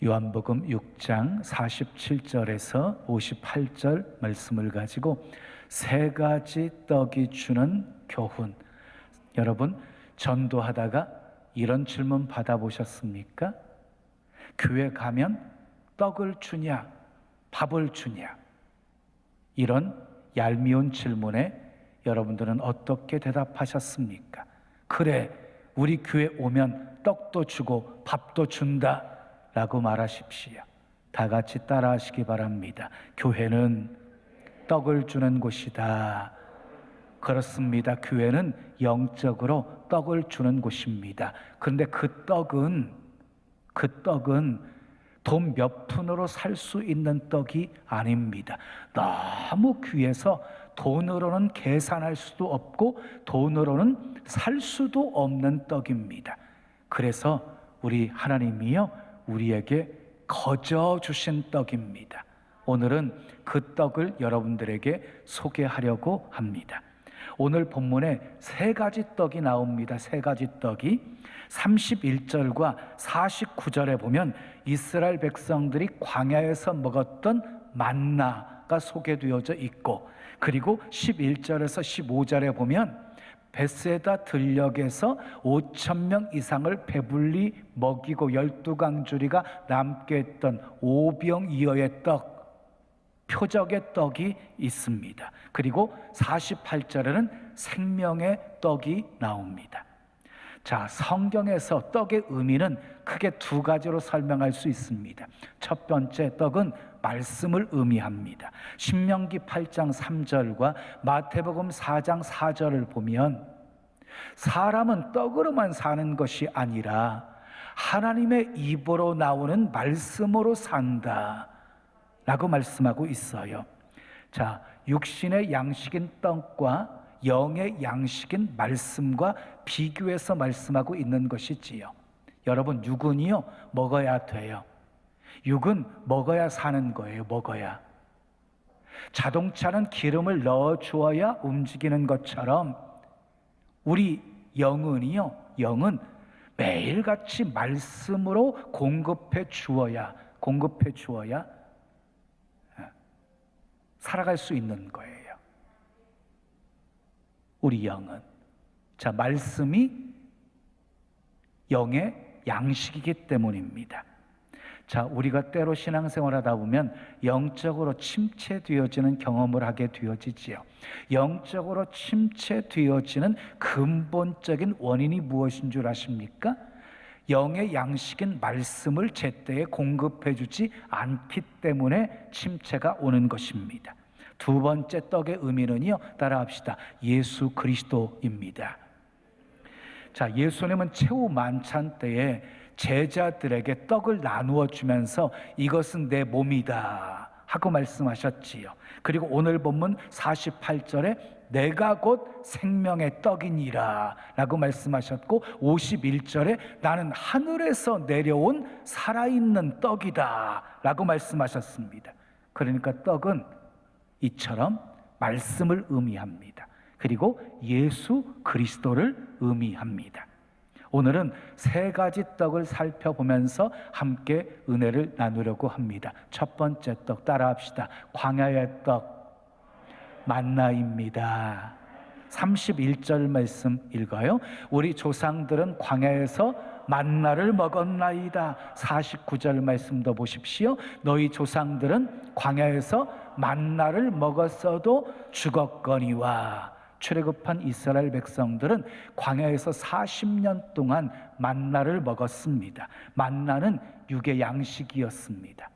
요한복음 6장 47절에서 58절 말씀을 가지고 세 가지 떡이 주는 교훈. 여러분, 전도하다가 이런 질문 받아보셨습니까? 교회 가면 떡을 주냐, 밥을 주냐? 이런 얄미운 질문에 여러분들은 어떻게 대답하셨습니까? 그래, 우리 교회 오면 떡도 주고 밥도 준다 라고 말하십시오. 다 같이 따라하시기 바랍니다. 교회는 떡을 주는 곳이다. 그렇습니다. 교회는 영적으로 떡을 주는 곳입니다. 그런데 그 떡은 돈 몇 푼으로 살 수 있는 떡이 아닙니다. 너무 귀해서 돈으로는 계산할 수도 없고 돈으로는 살 수도 없는 떡입니다. 그래서 우리 하나님이요, 우리에게 거저 주신 떡입니다. 오늘은 그 떡을 여러분들에게 소개하려고 합니다. 오늘 본문에 세 가지 떡이 나옵니다. 세 가지 떡이 31절과 49절에 보면 이스라엘 백성들이 광야에서 먹었던 만나가 소개되어져 있고, 그리고 11절에서 15절에 보면 베세다 들녘에서 5,000명 이상을 배불리 먹이고 12강주리가 남게 했던 오병이어의 떡, 표적의 떡이 있습니다. 그리고 48절에는 생명의 떡이 나옵니다. 자, 성경에서 떡의 의미는 크게 두 가지로 설명할 수 있습니다. 첫 번째, 떡은 말씀을 의미합니다. 신명기 8장 3절과 마태복음 4장 4절을 보면 사람은 떡으로만 사는 것이 아니라 하나님의 입으로 나오는 말씀으로 산다 라고 말씀하고 있어요. 자, 육신의 양식인 떡과 영의 양식인 말씀과 비교해서 말씀하고 있는 것이지요. 여러분, 육은요 먹어야 돼요. 육은 먹어야 사는 거예요. 먹어야. 자동차는 기름을 넣어 주어야 움직이는 것처럼 우리 영은 매일같이 말씀으로 공급해 주어야 살아갈 수 있는 거예요. 우리 영은. 자, 말씀이 영의 양식이기 때문입니다. 자, 우리가 때로 신앙생활 하다 보면 영적으로 침체되어지는 경험을 하게 되어지지요. 영적으로 침체되어지는 근본적인 원인이 무엇인 줄 아십니까? 영의 양식인 말씀을 제때에 공급해 주지 않기 때문에 침체가 오는 것입니다. 두 번째 떡의 의미는요, 따라합시다. 예수 그리스도입니다. 자, 예수님은 최후 만찬 때에 제자들에게 떡을 나누어 주면서 이것은 내 몸이다 하고 말씀하셨지요. 그리고 오늘 본문 48절에 내가 곧 생명의 떡이니라 라고 말씀하셨고, 51절에 나는 하늘에서 내려온 살아있는 떡이다 라고 말씀하셨습니다. 그러니까 떡은 이처럼 말씀을 의미합니다. 그리고 예수 그리스도를 의미합니다. 오늘은 세 가지 떡을 살펴보면서 함께 은혜를 나누려고 합니다. 첫 번째 떡 따라합시다. 광야의 떡, 만나입니다. 31절 말씀 읽어요. 우리 조상들은 광야에서 만나를 먹었나이다. 49절 말씀도 보십시오. 너희 조상들은 광야에서 만나를 먹었어도 죽었거니와. 출애굽한 이스라엘 백성들은 광야에서 40년 동안 만나를 먹었습니다. 만나는 육의 양식이었습니다.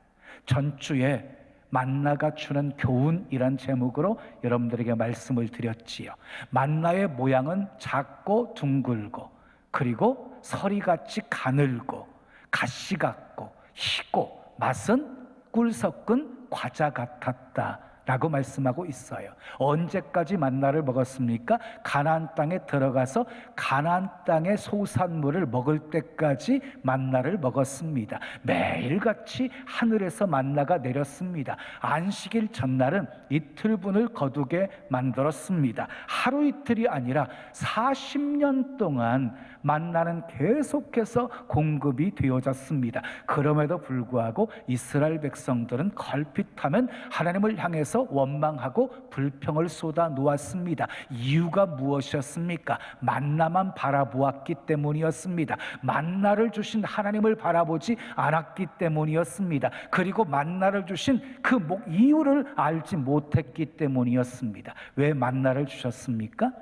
전주에 만나가 주는 교훈이란 제목으로 여러분들에게 말씀을 드렸지요. 만나의 모양은 작고 둥글고, 그리고 서리같이 가늘고 가시 같고 희고 맛은 꿀 섞은 과자 같았다 라고 말씀하고 있어요. 언제까지 만나를 먹었습니까? 가나안 땅에 들어가서 가나안 땅의 소산물을 먹을 때까지 만나를 먹었습니다. 매일같이 하늘에서 만나가 내렸습니다. 안식일 전날은 이틀분을 거두게 만들었습니다. 하루 이틀이 아니라 40년 동안 만나는 계속해서 공급이 되어졌습니다. 그럼에도 불구하고 이스라엘 백성들은 걸핏하면 하나님을 향해서 원망하고 불평을 쏟아 놓았습니다. 이유가 무엇이었습니까? 만나만 바라보았기 때문이었습니다. 만나를 주신 하나님을 바라보지 않았기 때문이었습니다. 그리고 만나를 주신 그 이유를 알지 못했기 때문이었습니다. 왜 만나를 주셨습니까?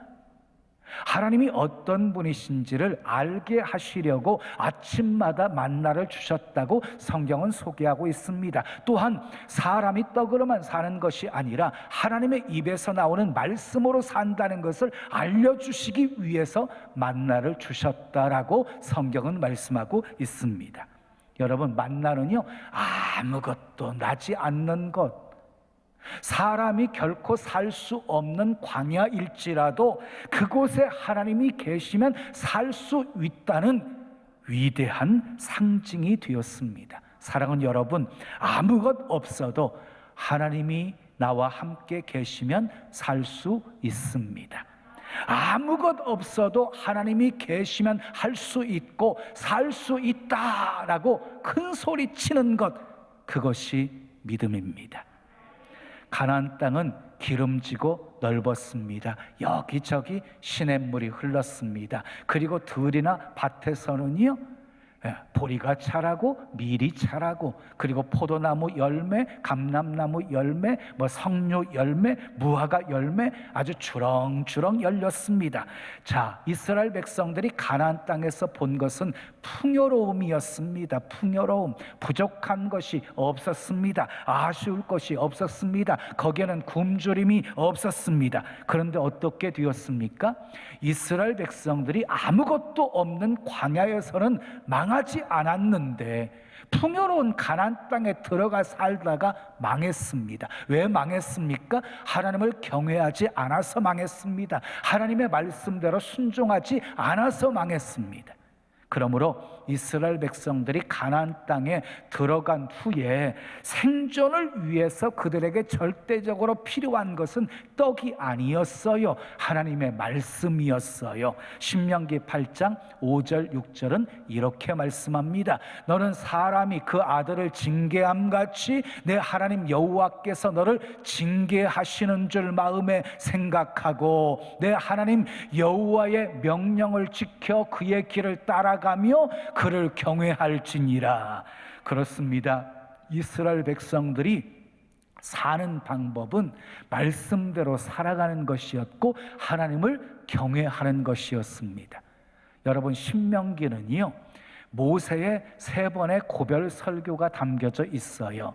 하나님이 어떤 분이신지를 알게 하시려고 아침마다 만나를 주셨다고 성경은 소개하고 있습니다. 또한 사람이 떡으로만 사는 것이 아니라 하나님의 입에서 나오는 말씀으로 산다는 것을 알려주시기 위해서 만나를 주셨다라고 성경은 말씀하고 있습니다. 여러분, 만나는요, 아무것도 나지 않는 것, 사람이 결코 살 수 없는 광야일지라도 그곳에 하나님이 계시면 살 수 있다는 위대한 상징이 되었습니다. 사랑하는 여러분, 아무것 없어도 하나님이 나와 함께 계시면 살 수 있습니다. 아무것 없어도 하나님이 계시면 할 수 있고 살 수 있다라고 큰 소리 치는 것, 그것이 믿음입니다. 가나안 땅은 기름지고 넓었습니다. 여기저기 시냇물이 흘렀습니다. 그리고 들이나 밭에서는요, 보리가 자라고 밀이 자라고, 그리고 포도나무 열매, 감람나무 열매, 석류 열매, 무화과 열매 아주 주렁주렁 열렸습니다. 자, 이스라엘 백성들이 가나안 땅에서 본 것은 풍요로움이었습니다. 풍요로움, 부족한 것이 없었습니다. 아쉬울 것이 없었습니다. 거기에는 굶주림이 없었습니다. 그런데 어떻게 되었습니까? 이스라엘 백성들이 아무것도 없는 광야에서는 망하지 않았는데 풍요로운 가나안 땅에 들어가 살다가 망했습니다. 왜 망했습니까? 하나님을 경외하지 않아서 망했습니다. 하나님의 말씀대로 순종하지 않아서 망했습니다. 그러므로 이스라엘 백성들이 가나안 땅에 들어간 후에 생존을 위해서 그들에게 절대적으로 필요한 것은 떡이 아니었어요. 하나님의 말씀이었어요. 신명기 8장 5절 6절은 이렇게 말씀합니다. 너는 사람이 그 아들을 징계함같이 내 하나님 여호와께서 너를 징계하시는 줄 마음에 생각하고 내 하나님 여호와의 명령을 지켜 그의 길을 따라가며 그를 경외할지니라. 그렇습니다. 이스라엘 백성들이 사는 방법은 말씀대로 살아가는 것이었고 하나님을 경외하는 것이었습니다. 여러분, 신명기는요, 모세의 3번의 고별 설교가 담겨져 있어요.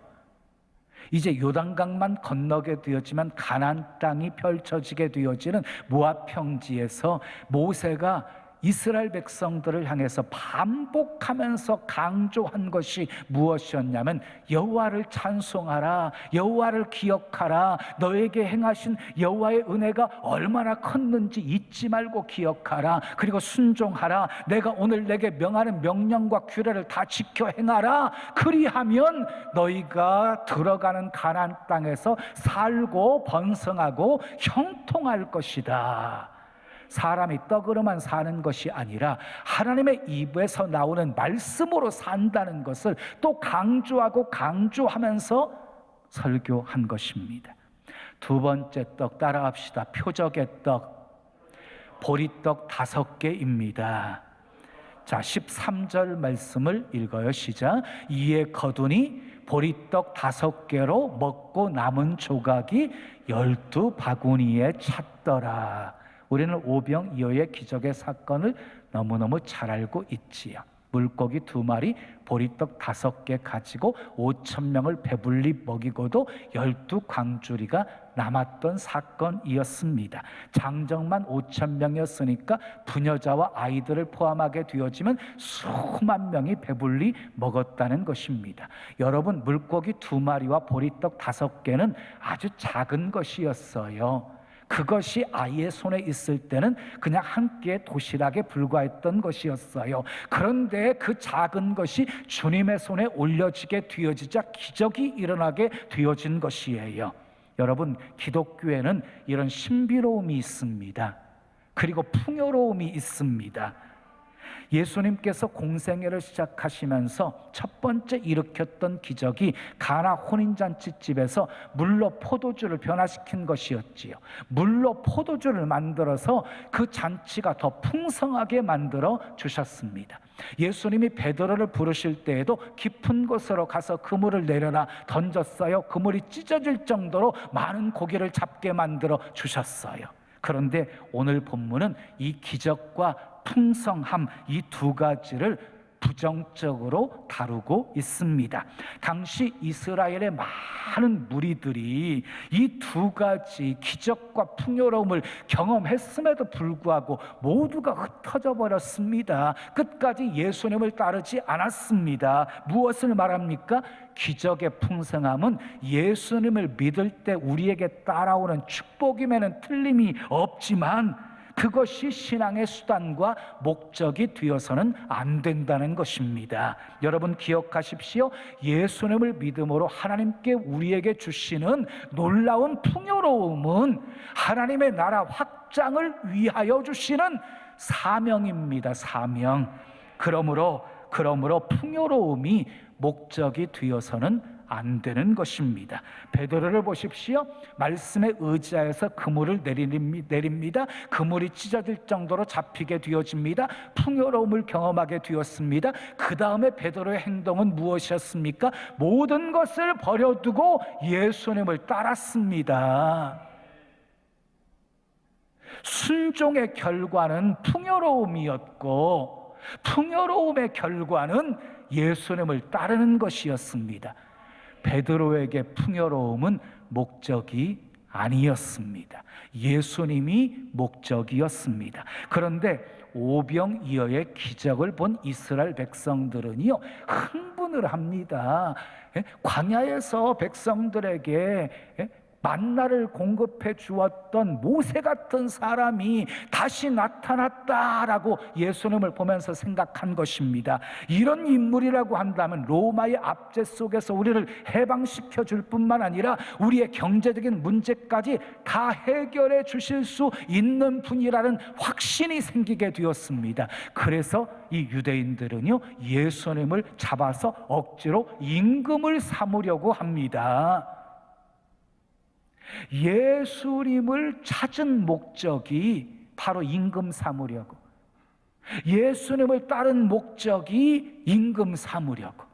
이제 요단강만 건너게 되었지만 가나안 땅이 펼쳐지게 되어지는 모압 평지에서 모세가 이스라엘 백성들을 향해서 반복하면서 강조한 것이 무엇이었냐면 여호와를 찬송하라, 여호와를 기억하라, 너에게 행하신 여호와의 은혜가 얼마나 컸는지 잊지 말고 기억하라, 그리고 순종하라, 내가 오늘 내게 명하는 명령과 규례를 다 지켜 행하라. 그리하면 너희가 들어가는 가나안 땅에서 살고 번성하고 형통할 것이다. 사람이 떡으로만 사는 것이 아니라 하나님의 입에서 나오는 말씀으로 산다는 것을 또 강조하고 강조하면서 설교한 것입니다. 2번째 떡 따라합시다. 표적의 떡, 보리떡 5개입니다. 자, 13절 말씀을 읽어요. 시작. 이에 거두니 보리떡 5개로 먹고 남은 조각이 12바구니에 찼더라. 우리는 오병이어의 기적의 사건을 너무너무 잘 알고 있지요. 물고기 2마리, 보리떡 5개 가지고 5,000명을 배불리 먹이고도 12광주리가 남았던 사건이었습니다. 장정만 5,000명이었으니까 부녀자와 아이들을 포함하게 되어지면 수만 명이 배불리 먹었다는 것입니다. 여러분, 물고기 2마리와 보리떡 5개는 아주 작은 것이었어요. 그것이 아이의 손에 있을 때는 그냥 한 끼의 도시락에 불과했던 것이었어요. 그런데 그 작은 것이 주님의 손에 올려지게 되어지자 기적이 일어나게 되어진 것이에요. 여러분, 기독교에는 이런 신비로움이 있습니다. 그리고 풍요로움이 있습니다. 예수님께서 공생애를 시작하시면서 첫 번째 일으켰던 기적이 가나 혼인잔치집에서 물로 포도주를 변화시킨 것이었지요. 물로 포도주를 만들어서 그 잔치가 더 풍성하게 만들어 주셨습니다. 예수님이 베드로를 부르실 때에도 깊은 곳으로 가서 그물을 내려라 던졌어요. 그물이 찢어질 정도로 많은 고기를 잡게 만들어 주셨어요. 그런데 오늘 본문은 이 기적과 풍성함, 이 2가지를 부정적으로 다루고 있습니다. 당시 이스라엘의 많은 무리들이 이 2가지 기적과 풍요로움을 경험했음에도 불구하고 모두가 흩어져 버렸습니다. 끝까지 예수님을 따르지 않았습니다. 무엇을 말합니까? 기적의 풍성함은 예수님을 믿을 때 우리에게 따라오는 축복임에는 틀림이 없지만 그것이 신앙의 수단과 목적이 되어서는 안 된다는 것입니다. 여러분 기억하십시오. 예수님을 믿음으로 하나님께 우리에게 주시는 놀라운 풍요로움은 하나님의 나라 확장을 위하여 주시는 사명입니다. 사명. 그러므로 풍요로움이 목적이 되어서는 안 되는 것입니다. 베드로를 보십시오. 말씀에 의지하여서 그물을 내립니다. 그물이 찢어질 정도로 잡히게 되어집니다. 풍요로움을 경험하게 되었습니다. 그 다음에 베드로의 행동은 무엇이었습니까? 모든 것을 버려두고 예수님을 따랐습니다. 순종의 결과는 풍요로움이었고 풍요로움의 결과는 예수님을 따르는 것이었습니다. 베드로에게 풍요로움은 목적이 아니었습니다. 예수님이 목적이었습니다. 그런데 오병이어의 기적을 본 이스라엘 백성들은요 흥분을 합니다. 광야에서 백성들에게 만나를 공급해 주었던 모세 같은 사람이 다시 나타났다라고 예수님을 보면서 생각한 것입니다. 이런 인물이라고 한다면 로마의 압제 속에서 우리를 해방시켜 줄 뿐만 아니라 우리의 경제적인 문제까지 다 해결해 주실 수 있는 분이라는 확신이 생기게 되었습니다. 그래서 이 유대인들은요 예수님을 잡아서 억지로 임금을 삼으려고 합니다. 예수님을 찾은 목적이 바로 임금 삼으려고, 예수님을 따른 목적이 임금 삼으려고.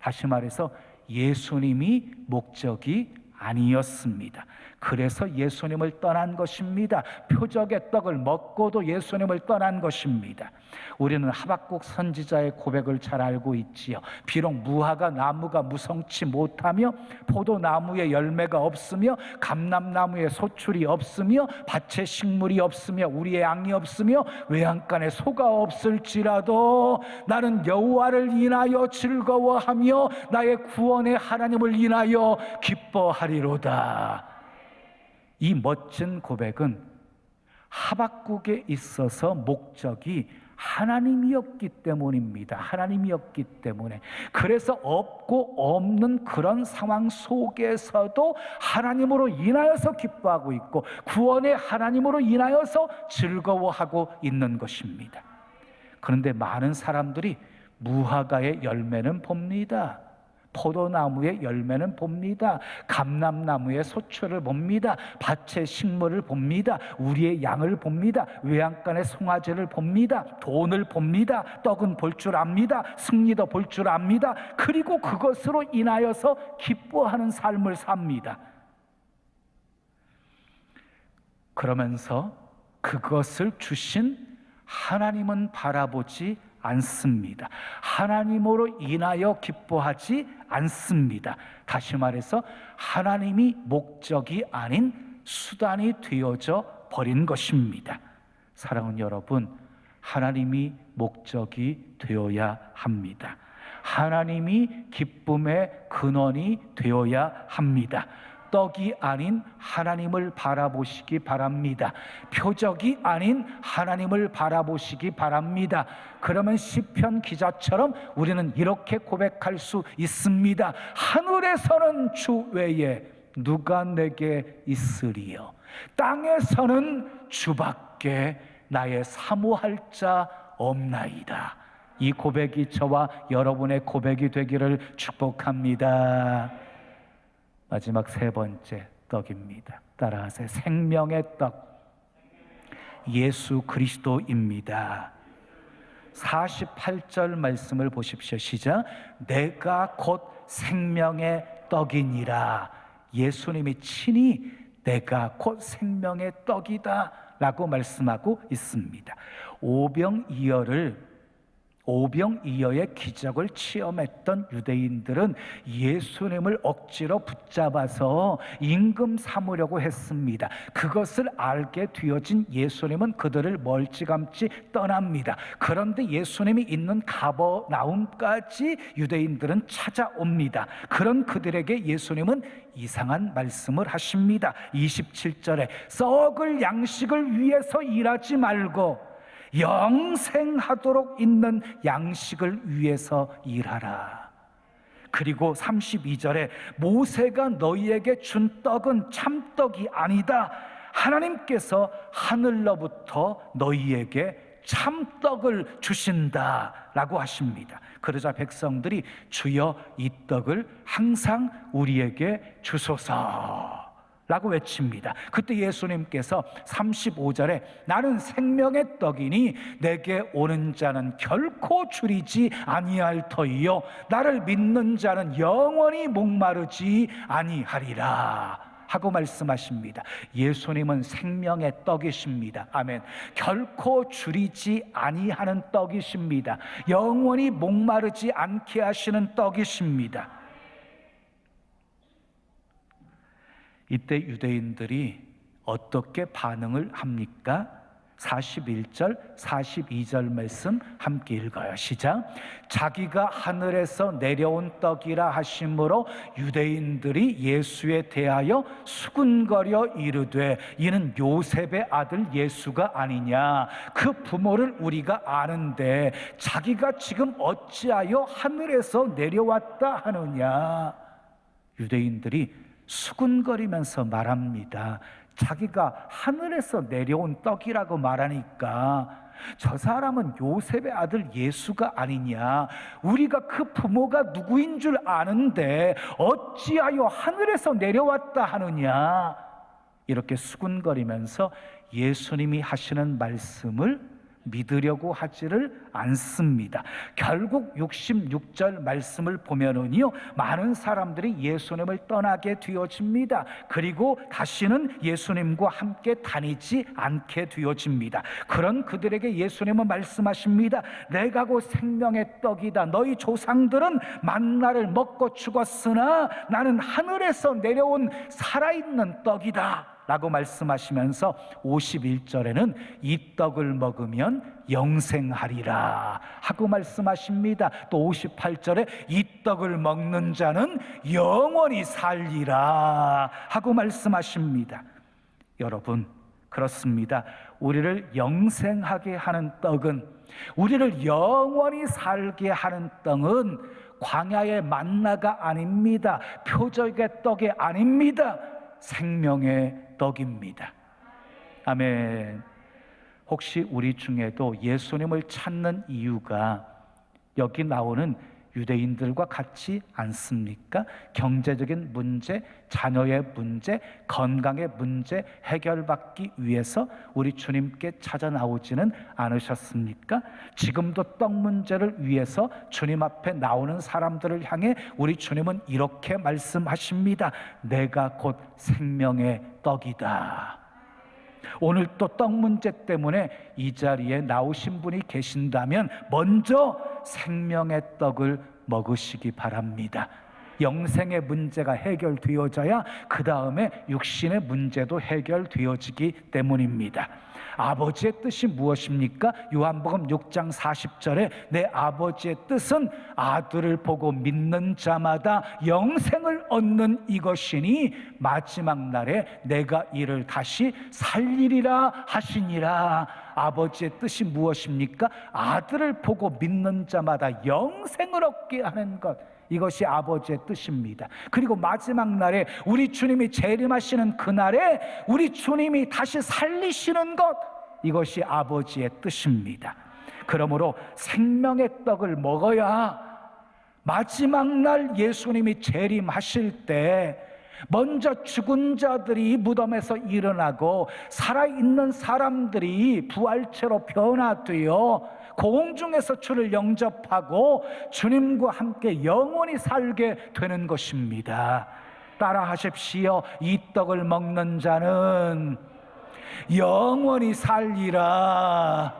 다시 말해서 예수님이 목적이 아니었습니다. 그래서 예수님을 떠난 것입니다. 표적의 떡을 먹고도 예수님을 떠난 것입니다. 우리는 하박국 선지자의 고백을 잘 알고 있지요. 비록 무화과 나무가 무성치 못하며 포도나무에 열매가 없으며 감람나무에 소출이 없으며 밭에 식물이 없으며 우리의 양이 없으며 외양간에 소가 없을지라도 나는 여호와를 인하여 즐거워하며 나의 구원의 하나님을 인하여 기뻐하리로다. 이 멋진 고백은 하박국에 있어서 목적이 하나님이었기 때문입니다. 하나님이었기 때문에. 그래서 없고 없는 그런 상황 속에서도 하나님으로 인하여서 기뻐하고 있고 구원의 하나님으로 인하여서 즐거워하고 있는 것입니다. 그런데 많은 사람들이 무화과의 열매는 봅니다. 포도나무의 열매는 봅니다. 감람나무의 소출을 봅니다. 밭의 식물을 봅니다. 우리의 양을 봅니다. 외양간의 송아지를 봅니다. 돈을 봅니다. 떡은 볼 줄 압니다. 승리도 볼 줄 압니다. 그리고 그것으로 인하여서 기뻐하는 삶을 삽니다. 그러면서 그것을 주신 하나님은 바라보지 않습니다. 하나님으로 인하여 기뻐하지 않습니다. 다시 말해서 하나님이 목적이 아닌 수단이 되어져 버린 것입니다. 사랑하는 여러분, 하나님이 목적이 되어야 합니다. 하나님이 기쁨의 근원이 되어야 합니다. 떡이 아닌 하나님을 바라보시기 바랍니다. 표적이 아닌 하나님을 바라보시기 바랍니다. 그러면 시편 기자처럼 우리는 이렇게 고백할 수 있습니다. 하늘에서는 주 외에 누가 내게 있으리요? 땅에서는 주밖에 나의 사모할 자 없나이다. 이 고백이 저와 여러분의 고백이 되기를 축복합니다. 마지막 세 번째 떡입니다. 따라하세요. 생명의 떡, 예수 그리스도입니다. 48절 말씀을 보십시오. 시작. 내가 곧 생명의 떡이니라. 예수님이 친히 내가 곧 생명의 떡이다 라고 말씀하고 있습니다. 오병이어의 기적을 체험했던 유대인들은 예수님을 억지로 붙잡아서 임금 삼으려고 했습니다. 그것을 알게 되어진 예수님은 그들을 멀찌감치 떠납니다. 그런데 예수님이 있는 가버나움까지 유대인들은 찾아옵니다. 그런 그들에게 예수님은 이상한 말씀을 하십니다. 27절에 썩을 양식을 위해서 일하지 말고 영생하도록 있는 양식을 위해서 일하라. 그리고 32절에 모세가 너희에게 준 떡은 참떡이 아니다. 하나님께서 하늘로부터 너희에게 참떡을 주신다 라고 하십니다. 그러자 백성들이 주여 이 떡을 항상 우리에게 주소서 라고 외칩니다. 그때 예수님께서 35절에 나는 생명의 떡이니 내게 오는 자는 결코 줄이지 아니할 터이요 나를 믿는 자는 영원히 목마르지 아니하리라 하고 말씀하십니다. 예수님은 생명의 떡이십니다. 아멘. 결코 줄이지 아니하는 떡이십니다. 영원히 목마르지 않게 하시는 떡이십니다. 이때 유대인들이 어떻게 반응을 합니까? 41절, 42절 말씀 함께 읽어요. 시작. 자기가 하늘에서 내려온 떡이라 하심으로 유대인들이 예수에 대하여 수군거려 이르되 이는 요셉의 아들 예수가 아니냐? 그 부모를 우리가 아는데 자기가 지금 어찌하여 하늘에서 내려왔다 하느냐? 유대인들이 수군거리면서 말합니다. 자기가 하늘에서 내려온 떡이라고 말하니까 저 사람은 요셉의 아들 예수가 아니냐? 우리가 그 부모가 누구인 줄 아는데 어찌하여 하늘에서 내려왔다 하느냐? 이렇게 수군거리면서 예수님이 하시는 말씀을 믿으려고 하지를 않습니다. 결국 66절 말씀을 보면은요, 많은 사람들이 예수님을 떠나게 되어집니다. 그리고 다시는 예수님과 함께 다니지 않게 되어집니다. 그런 그들에게 예수님은 말씀하십니다. 내가 곧 생명의 떡이다. 너희 조상들은 만나를 먹고 죽었으나 나는 하늘에서 내려온 살아있는 떡이다 라고 말씀하시면서 51절에는 이 떡을 먹으면 영생하리라 하고 말씀하십니다. 또 58절에 이 떡을 먹는 자는 영원히 살리라 하고 말씀하십니다. 여러분, 그렇습니다. 우리를 영생하게 하는 떡은, 우리를 영원히 살게 하는 떡은 광야의 만나가 아닙니다. 표적의 떡이 아닙니다. 생명의 떡입니다. 아멘. 혹시 우리 중에도 예수님을 찾는 이유가 여기 나오는 유대인들과 같지 않습니까? 경제적인 문제, 자녀의 문제, 건강의 문제 해결받기 위해서 우리 주님께 찾아 나오지는 않으셨습니까? 지금도 떡 문제를 위해서 주님 앞에 나오는 사람들을 향해 우리 주님은 이렇게 말씀하십니다. 내가 곧 생명의 떡이다. 오늘 또 떡 문제 때문에 이 자리에 나오신 분이 계신다면 먼저 생명의 떡을 먹으시기 바랍니다. 영생의 문제가 해결되어져야 그 다음에 육신의 문제도 해결되어지기 때문입니다. 아버지의 뜻이 무엇입니까? 요한복음 6장 40절에 내 아버지의 뜻은 아들을 보고 믿는 자마다 영생을 얻는 이것이니 마지막 날에 내가 이를 다시 살리리라 하시니라. 아버지의 뜻이 무엇입니까? 아들을 보고 믿는 자마다 영생을 얻게 하는 것, 이것이 아버지의 뜻입니다. 그리고 마지막 날에 우리 주님이 재림하시는 그날에 우리 주님이 다시 살리시는 것, 이것이 아버지의 뜻입니다. 그러므로 생명의 떡을 먹어야 마지막 날 예수님이 재림하실 때 먼저 죽은 자들이 무덤에서 일어나고 살아있는 사람들이 부활체로 변화되어 공중에서 주를 영접하고 주님과 함께 영원히 살게 되는 것입니다. 따라 하십시오. 이 떡을 먹는 자는 영원히 살리라.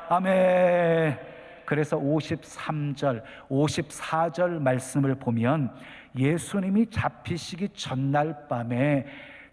아멘. 그래서 53절, 54절 말씀을 보면 예수님이 잡히시기 전날 밤에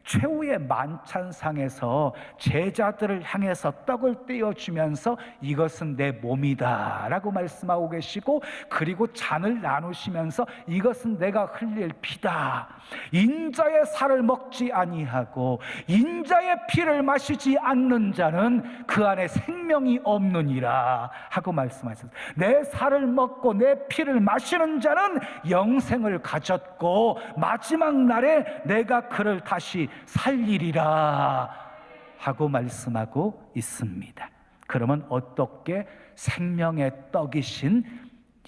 최후의 만찬상에서 제자들을 향해서 떡을 떼어주면서 이것은 내 몸이다 라고 말씀하고 계시고, 그리고 잔을 나누시면서 이것은 내가 흘릴 피다, 인자의 살을 먹지 아니하고 인자의 피를 마시지 않는 자는 그 안에 생명이 없느니라 하고 말씀하셨어요. 내 살을 먹고 내 피를 마시는 자는 영생을 가졌고 마지막 날에 내가 그를 다시 살리리라 하고 말씀하고 있습니다. 그러면 어떻게 생명의 떡이신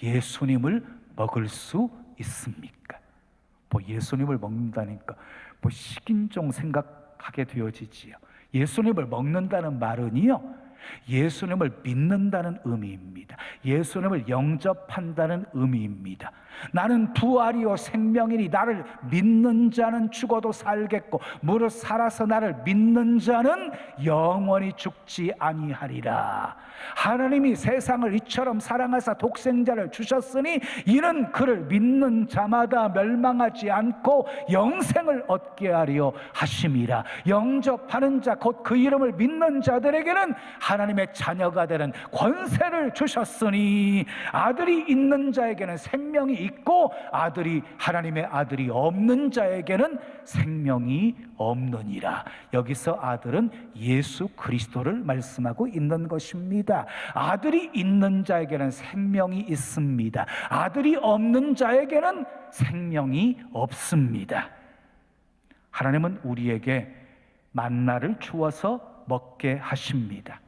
예수님을 먹을 수 있습니까? 예수님을 먹는다니까 식인종 생각하게 되어지지요. 예수님을 먹는다는 말은요, 예수님을 믿는다는 의미입니다. 예수님을 영접한다는 의미입니다. 나는 부활이요 생명이니 나를 믿는 자는 죽어도 살겠고 무릇 살아서 나를 믿는 자는 영원히 죽지 아니하리라. 하나님이 세상을 이처럼 사랑하사 독생자를 주셨으니 이는 그를 믿는 자마다 멸망하지 않고 영생을 얻게 하려 하심이라. 영접하는 자 곧 그 이름을 믿는 자들에게는 하나님의 자녀가 되는 권세를 주셨으니 아들이 있는 자에게는 생명이 있고 하나님의 아들이 없는 자에게는 생명이 없느니라. 여기서 아들은 예수 그리스도를 말씀하고 있는 것입니다. 아들이 있는 자에게는 생명이 있습니다. 아들이 없는 자에게는 생명이 없습니다. 하나님은 우리에게 만나를 주어서 먹게 하십니다.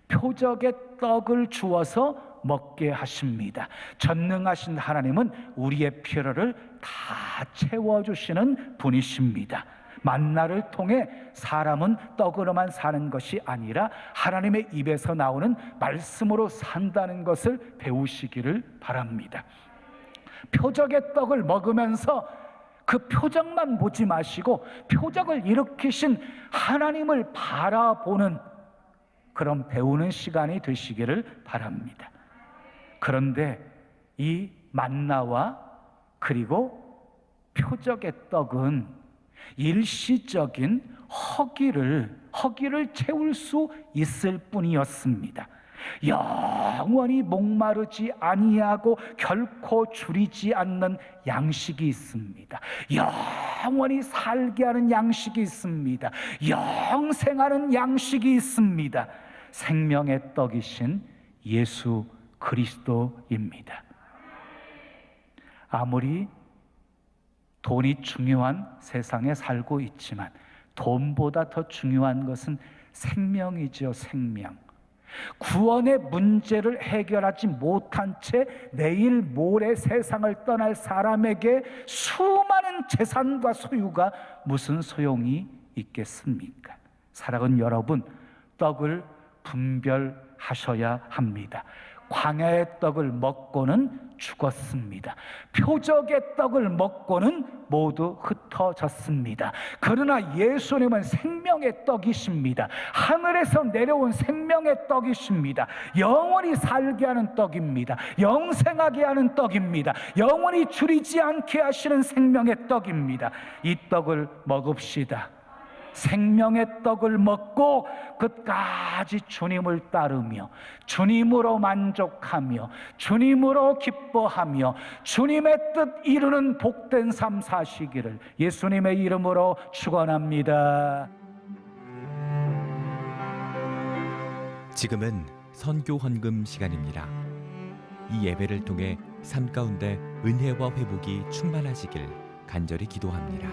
표적의 떡을 주어서 먹게 하십니다. 전능하신 하나님은 우리의 필요를 다 채워주시는 분이십니다. 만나를 통해 사람은 떡으로만 사는 것이 아니라 하나님의 입에서 나오는 말씀으로 산다는 것을 배우시기를 바랍니다. 표적의 떡을 먹으면서 그 표적만 보지 마시고 표적을 일으키신 하나님을 바라보는 그런 배우는 시간이 되시기를 바랍니다. 그런데 이 만나와 그리고 표적의 떡은 일시적인 허기를 채울 수 있을 뿐이었습니다. 영원히 목마르지 아니하고 결코 줄이지 않는 양식이 있습니다. 영원히 살게 하는 양식이 있습니다. 영생하는 양식이 있습니다. 생명의 떡이신 예수 그리스도입니다. 아무리 돈이 중요한 세상에 살고 있지만 돈보다 더 중요한 것은 생명이죠. 생명. 구원의 문제를 해결하지 못한 채 내일 모레 세상을 떠날 사람에게 수많은 재산과 소유가 무슨 소용이 있겠습니까? 사랑하는 여러분, 떡을 분별하셔야 합니다. 광야의 떡을 먹고는 죽었습니다. 표적의 떡을 먹고는 모두 흩어졌습니다. 그러나 예수님은 생명의 떡이십니다. 하늘에서 내려온 생명의 떡이십니다. 영원히 살게 하는 떡입니다. 영생하게 하는 떡입니다. 영원히 줄이지 않게 하시는 생명의 떡입니다. 이 떡을 먹읍시다. 생명의 떡을 먹고 끝까지 주님을 따르며 주님으로 만족하며 주님으로 기뻐하며 주님의 뜻 이루는 복된 삶 사시기를 예수님의 이름으로 축원합니다. 지금은 선교 헌금 시간입니다. 이 예배를 통해 삶 가운데 은혜와 회복이 충만하시길 간절히 기도합니다.